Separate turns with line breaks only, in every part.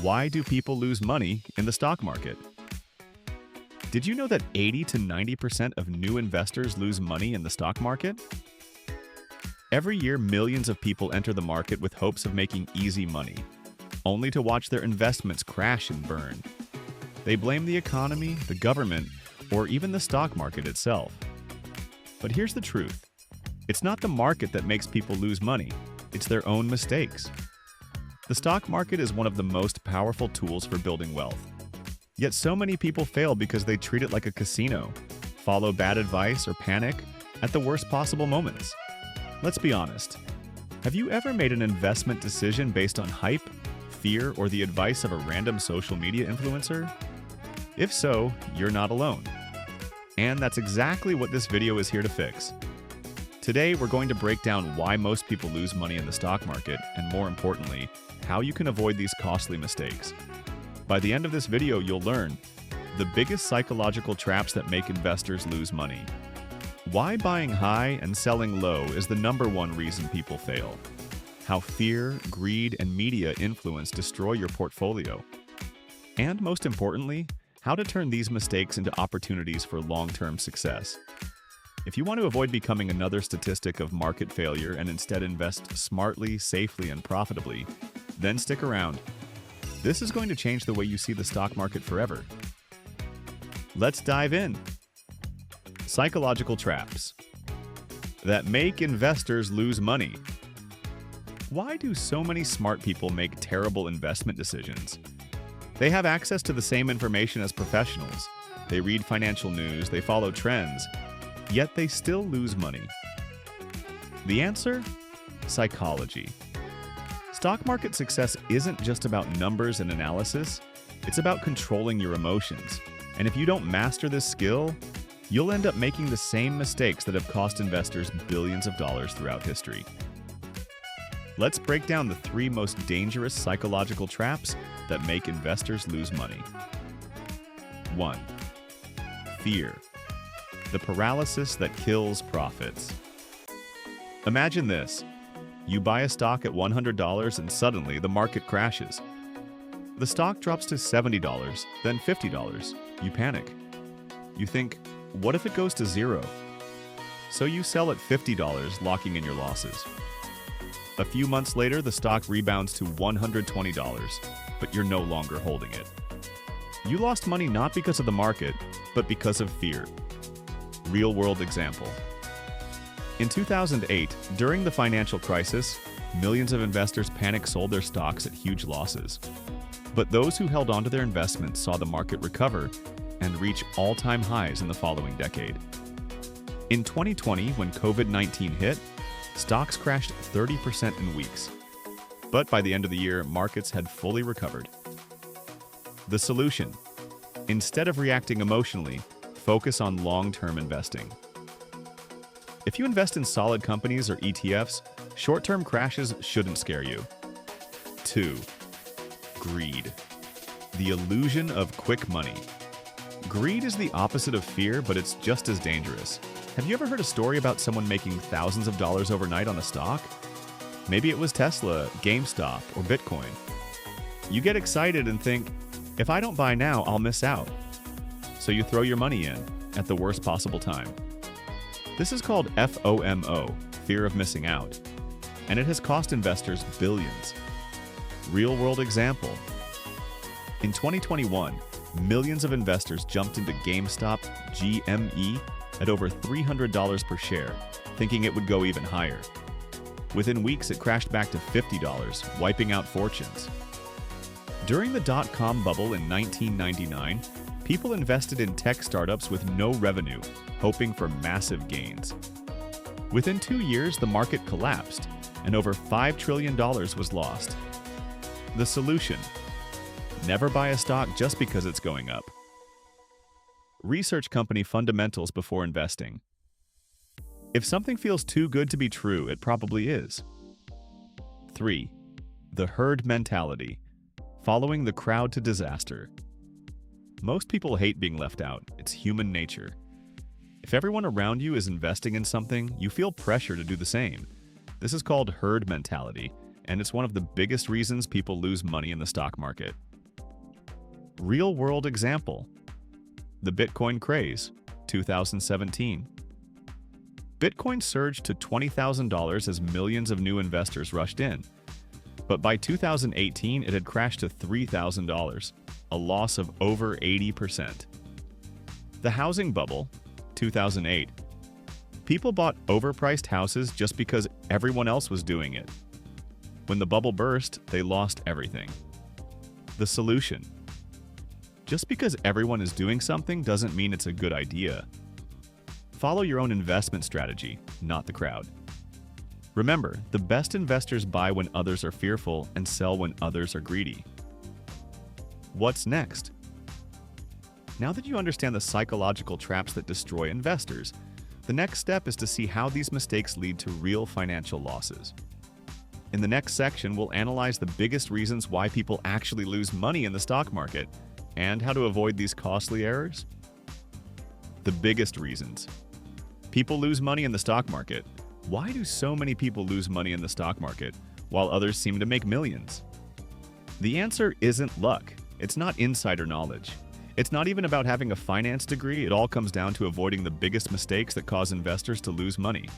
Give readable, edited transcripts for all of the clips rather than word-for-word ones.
Why do people lose money in the stock market? Did you know that 80 to 90% of new investors lose money in the stock market? Every year, millions of people enter the market with hopes of making easy money, only to watch their investments crash and burn. They blame the economy, the government, or even the stock market itself. But here's the truth. It's not the market that makes people lose money, it's their own mistakes. The stock market is one of the most powerful tools for building wealth. Yet so many people fail because they treat it like a casino, follow bad advice, or panic at the worst possible moments. Let's be honest. Have you ever made an investment decision based on hype, fear, or the advice of a random social media influencer? If so, you're not alone. And that's exactly what this video is here to fix. Today, we're going to break down why most people lose money in the stock market, and more importantly, how you can avoid these costly mistakes. By the end of this video, you'll learn the biggest psychological traps that make investors lose money, why buying high and selling low is the #1 reason people fail, how fear, greed, and media influence destroy your portfolio, and most importantly, how to turn these mistakes into opportunities for long-term success. If you want to avoid becoming another statistic of market failure and instead invest smartly, safely, and profitably, then stick around. This is going to change the way you see the stock market forever. Let's dive in. Psychological traps that make investors lose money. Why do so many smart people make terrible investment decisions? They have access to the same information as professionals. They read financial news, they follow trends, yet they still lose money. The answer? Psychology. Stock market success isn't just about numbers and analysis, it's about controlling your emotions. And if you don't master this skill, you'll end up making the same mistakes that have cost investors billions of dollars throughout history. Let's break down the 3 most dangerous psychological traps that make investors lose money. 1. Fear. The paralysis that kills profits. Imagine this. You buy a stock at $100 and suddenly the market crashes. The stock drops to $70, then $50. You panic. You think, what if it goes to zero? So you sell at $50, locking in your losses. A few months later, the stock rebounds to $120, but you're no longer holding it. You lost money not because of the market, but because of fear. Real-world example. In 2008, during the financial crisis, millions of investors panic sold their stocks at huge losses. But those who held onto their investments saw the market recover and reach all-time highs in the following decade. In 2020, when COVID-19 hit, stocks crashed 30% in weeks. But by the end of the year, markets had fully recovered. The solution: instead of reacting emotionally, focus on long-term investing. If you invest in solid companies or ETFs, short-term crashes shouldn't scare you. 2. Greed. The illusion of quick money. Greed is the opposite of fear, but it's just as dangerous. Have you ever heard a story about someone making thousands of dollars overnight on a stock? Maybe it was Tesla, GameStop, or Bitcoin. You get excited and think, if I don't buy now, I'll miss out. So you throw your money in at the worst possible time. This is called FOMO, fear of missing out, and it has cost investors billions. Real-world example. In 2021, millions of investors jumped into GameStop GME at over $300 per share, thinking it would go even higher. Within weeks, it crashed back to $50, wiping out fortunes. During the dot-com bubble in 1999, people invested in tech startups with no revenue, hoping for massive gains. Within 2 years, the market collapsed, and over $5 trillion was lost. The solution: never buy a stock just because it's going up. Research company fundamentals before investing. If something feels too good to be true, it probably is. 3. The herd mentality. Following the crowd to disaster. Most people hate being left out. It's human nature. If everyone around you is investing in something, you feel pressure to do the same. This is called herd mentality, and it's one of the biggest reasons people lose money in the stock market. Real-world example. The Bitcoin craze, 2017. Bitcoin surged to $20,000 as millions of new investors rushed in. But by 2018, it had crashed to $3,000, a loss of over 80%. The housing bubble, 2008. People bought overpriced houses just because everyone else was doing it. When the bubble burst, they lost everything. The solution. Just because everyone is doing something doesn't mean it's a good idea. Follow your own investment strategy, not the crowd. Remember, the best investors buy when others are fearful and sell when others are greedy. What's next? Now that you understand the psychological traps that destroy investors, the next step is to see how these mistakes lead to real financial losses. In the next section, we'll analyze the biggest reasons why people actually lose money in the stock market and how to avoid these costly errors. The biggest reasons. People lose money in the stock market. Why do so many people lose money in the stock market while others seem to make millions? The answer isn't luck. It's not insider knowledge. It's not even about having a finance degree. It all comes down to avoiding the biggest mistakes that cause investors to lose money.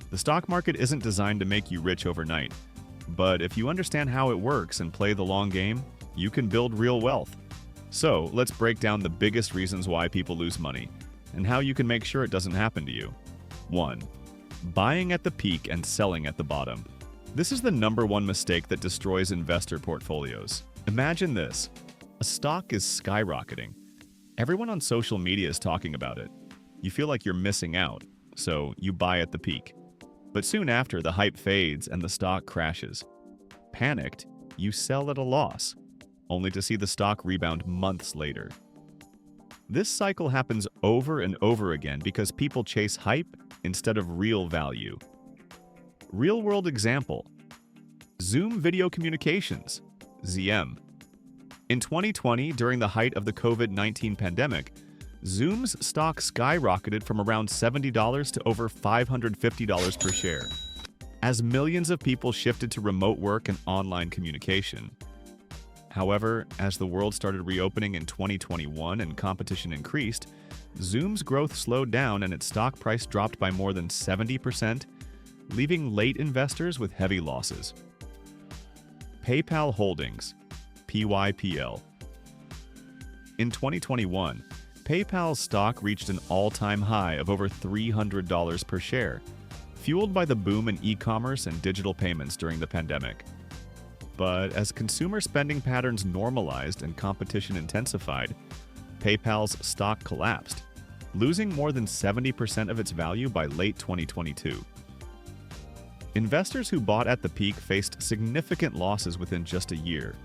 The stock market isn't designed to make you rich overnight. But if you understand how it works and play the long game, you can build real wealth. So let's break down the biggest reasons why people lose money and how you can make sure it doesn't happen to you. 1. Buying at the peak and selling at the bottom. This is the #1 mistake that destroys investor portfolios. Imagine this. A stock is skyrocketing. Everyone on social media is talking about it. You feel like you're missing out, so you buy at the peak. But soon after, the hype fades and the stock crashes. Panicked, you sell at a loss, only to see the stock rebound months later. This cycle happens over and over again because people chase hype instead of real value. Real-world example. Zoom Video Communications, ZM. In 2020, during the height of the COVID-19 pandemic, Zoom's stock skyrocketed from around $70 to over $550 per share, as millions of people shifted to remote work and online communication. However, as the world started reopening in 2021 and competition increased, Zoom's growth slowed down and its stock price dropped by more than 70%, leaving late investors with heavy losses. PayPal Holdings, PYPL. In 2021, PayPal's stock reached an all-time high of over $300 per share, fueled by the boom in e-commerce and digital payments during the pandemic. But as consumer spending patterns normalized and competition intensified, PayPal's stock collapsed, losing more than 70% of its value by late 2022. Investors who bought at the peak faced significant losses within just a year.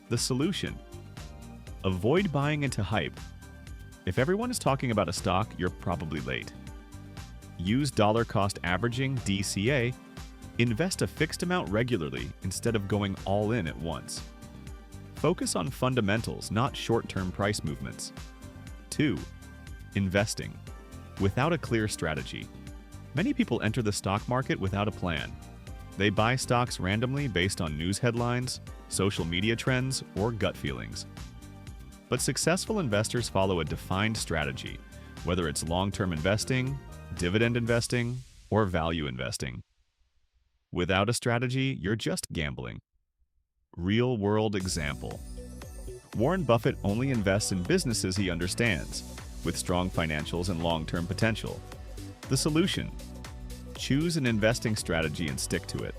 The solution: avoid buying into hype. If everyone is talking about a stock, you're probably late. Use dollar cost averaging, DCA. Invest a fixed amount regularly instead of going all in at once. Focus on fundamentals, not short-term price movements. 2. Investing. Without a clear strategy. Many people enter the stock market without a plan. They buy stocks randomly based on news headlines, social media trends, or gut feelings. But successful investors follow a defined strategy, whether it's long-term investing, dividend investing, or value investing. Without a strategy, you're just gambling. Real-world example. Warren Buffett only invests in businesses he understands, with strong financials and long-term potential. The solution: choose an investing strategy and stick to it.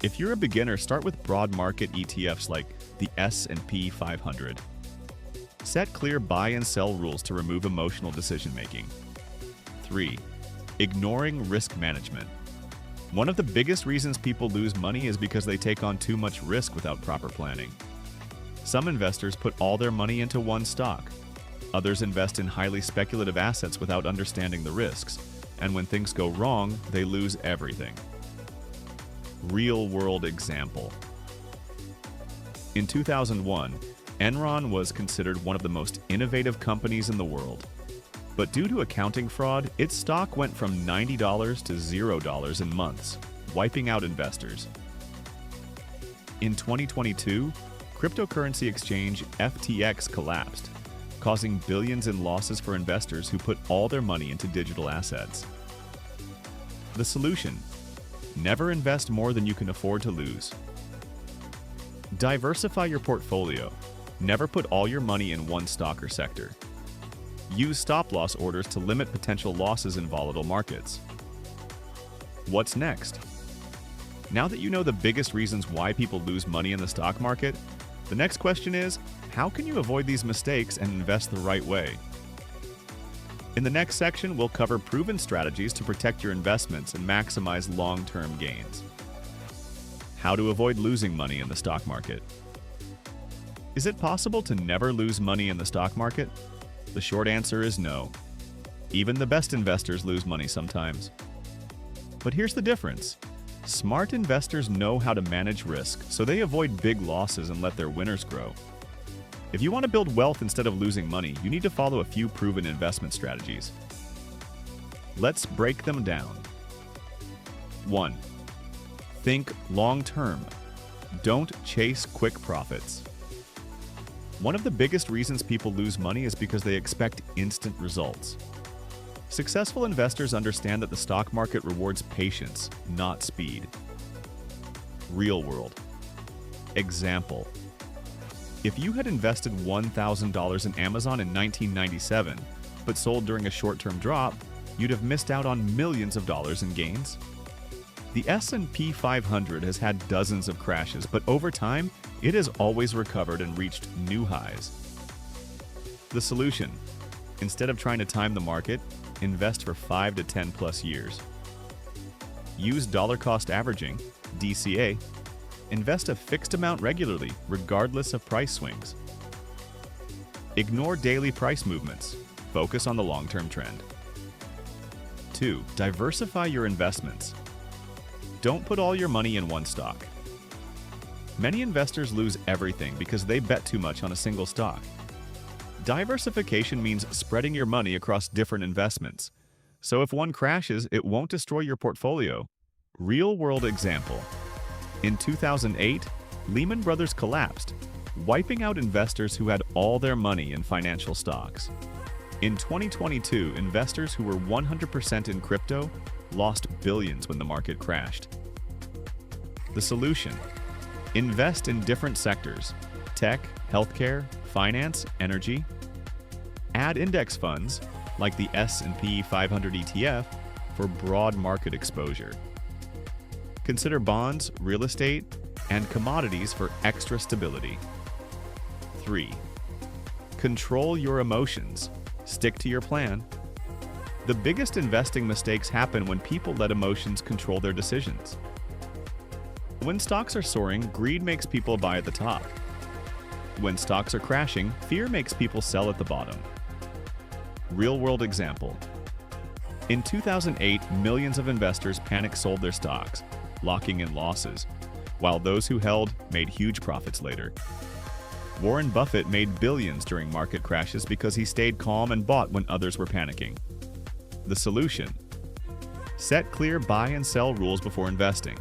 If you're a beginner, start with broad market ETFs like the S&P 500. Set clear buy and sell rules to remove emotional decision-making. 3. Ignoring risk management. One of the biggest reasons people lose money is because they take on too much risk without proper planning. Some investors put all their money into one stock. Others invest in highly speculative assets without understanding the risks, and when things go wrong, they lose everything. Real-world example. In 2001, Enron was considered one of the most innovative companies in the world. But due to accounting fraud, its stock went from $90 to $0 in months, wiping out investors. In 2022, cryptocurrency exchange FTX collapsed, causing billions in losses for investors who put all their money into digital assets. The solution: never invest more than you can afford to lose. Diversify your portfolio. Never put all your money in one stock or sector. Use stop-loss orders to limit potential losses in volatile markets. What's next? Now that you know the biggest reasons why people lose money in the stock market, the next question is, how can you avoid these mistakes and invest the right way? In the next section, we'll cover proven strategies to protect your investments and maximize long-term gains. How to avoid losing money in the stock market. Is it possible to never lose money in the stock market? The short answer is no. Even the best investors lose money sometimes. But here's the difference. Smart investors know how to manage risk, so they avoid big losses and let their winners grow. If you want to build wealth instead of losing money, you need to follow a few proven investment strategies. Let's break them down. 1. Think long-term. Don't chase quick profits. One of the biggest reasons people lose money is because they expect instant results. Successful investors understand that the stock market rewards patience, not speed. Real world. Example. If you had invested $1,000 in Amazon in 1997, but sold during a short-term drop, you'd have missed out on millions of dollars in gains. The S&P 500 has had dozens of crashes, but over time, it has always recovered and reached new highs. The solution: instead of trying to time the market, invest for 5 to 10 plus years. Use dollar cost averaging, DCA. Invest a fixed amount regularly, regardless of price swings. Ignore daily price movements. Focus on the long-term trend. 2. Diversify your investments. Don't put all your money in one stock. Many investors lose everything because they bet too much on a single stock. Diversification means spreading your money across different investments. So if one crashes, it won't destroy your portfolio. Real-world example. In 2008, Lehman Brothers collapsed, wiping out investors who had all their money in financial stocks. In 2022, investors who were 100% in crypto lost billions when the market crashed. The solution: invest in different sectors: tech, healthcare, finance, energy. Add index funds, like the S&P 500 ETF, for broad market exposure. Consider bonds, real estate, and commodities for extra stability. 3. Control your emotions. Stick to your plan. The biggest investing mistakes happen when people let emotions control their decisions. When stocks are soaring, greed makes people buy at the top. When stocks are crashing, fear makes people sell at the bottom. Real-world example. In 2008, millions of investors panic sold their stocks, locking in losses, while those who held made huge profits later. Warren Buffett made billions during market crashes because he stayed calm and bought when others were panicking. The solution: set clear buy and sell rules before investing.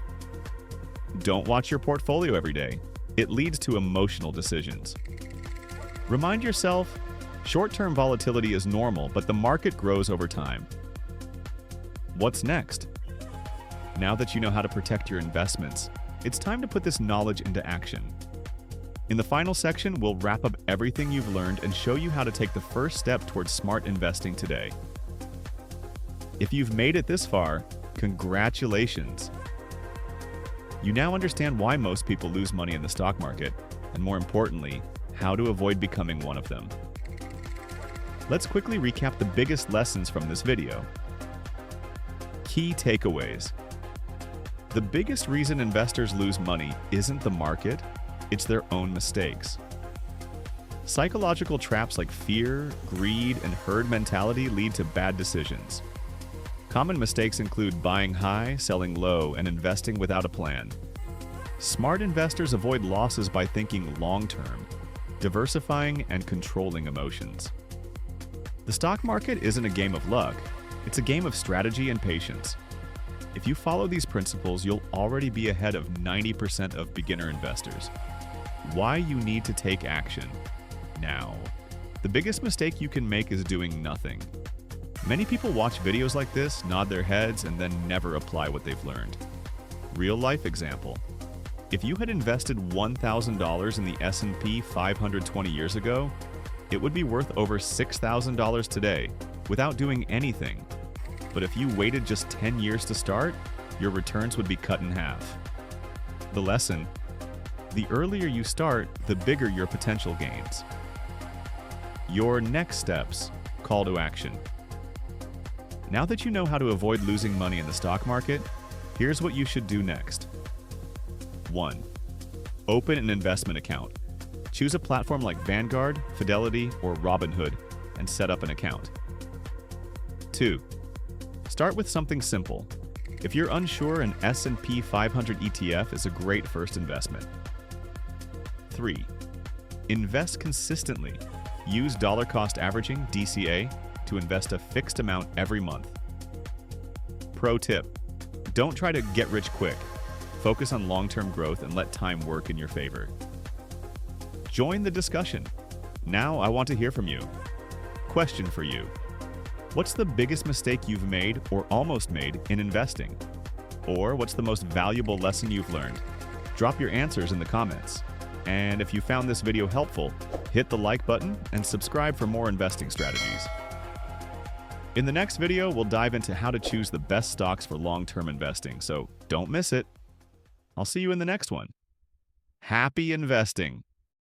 Don't watch your portfolio every day. It leads to emotional decisions. Remind yourself, short-term volatility is normal, but the market grows over time. What's next? Now that you know how to protect your investments, it's time to put this knowledge into action. In the final section, we'll wrap up everything you've learned and show you how to take the first step towards smart investing today. If you've made it this far, congratulations! You now understand why most people lose money in the stock market, and more importantly, how to avoid becoming one of them. Let's quickly recap the biggest lessons from this video. Key takeaways. The biggest reason investors lose money isn't the market, it's their own mistakes. Psychological traps like fear, greed, and herd mentality lead to bad decisions. Common mistakes include buying high, selling low, and investing without a plan. Smart investors avoid losses by thinking long-term, diversifying, and controlling emotions. The stock market isn't a game of luck, it's a game of strategy and patience. If you follow these principles, you'll already be ahead of 90% of beginner investors. Why you need to take action now. The biggest mistake you can make is doing nothing. Many people watch videos like this, nod their heads, and then never apply what they've learned. Real life example. If you had invested $1,000 in the S&P 500 20 years ago, it would be worth over $6,000 today without doing anything. But if you waited just 10 years to start, your returns would be cut in half. The lesson: the earlier you start, the bigger your potential gains. Your next steps. Call to action. Now that you know how to avoid losing money in the stock market, here's what you should do next. 1. Open an investment account. Choose a platform like Vanguard, Fidelity, or Robinhood and set up an account. 2. Start with something simple. If you're unsure, an S&P 500 ETF is a great first investment. 3. Invest consistently. Use dollar cost averaging, DCA, to invest a fixed amount every month. Pro tip: don't try to get rich quick. Focus on long-term growth and let time work in your favor. Join the discussion. Now I want to hear from you. Question for you: what's the biggest mistake you've made or almost made in investing? Or what's the most valuable lesson you've learned? Drop your answers in the comments. And if you found this video helpful, hit the like button and subscribe for more investing strategies. In the next video, we'll dive into how to choose the best stocks for long-term investing, so don't miss it. I'll see you in the next one. Happy investing!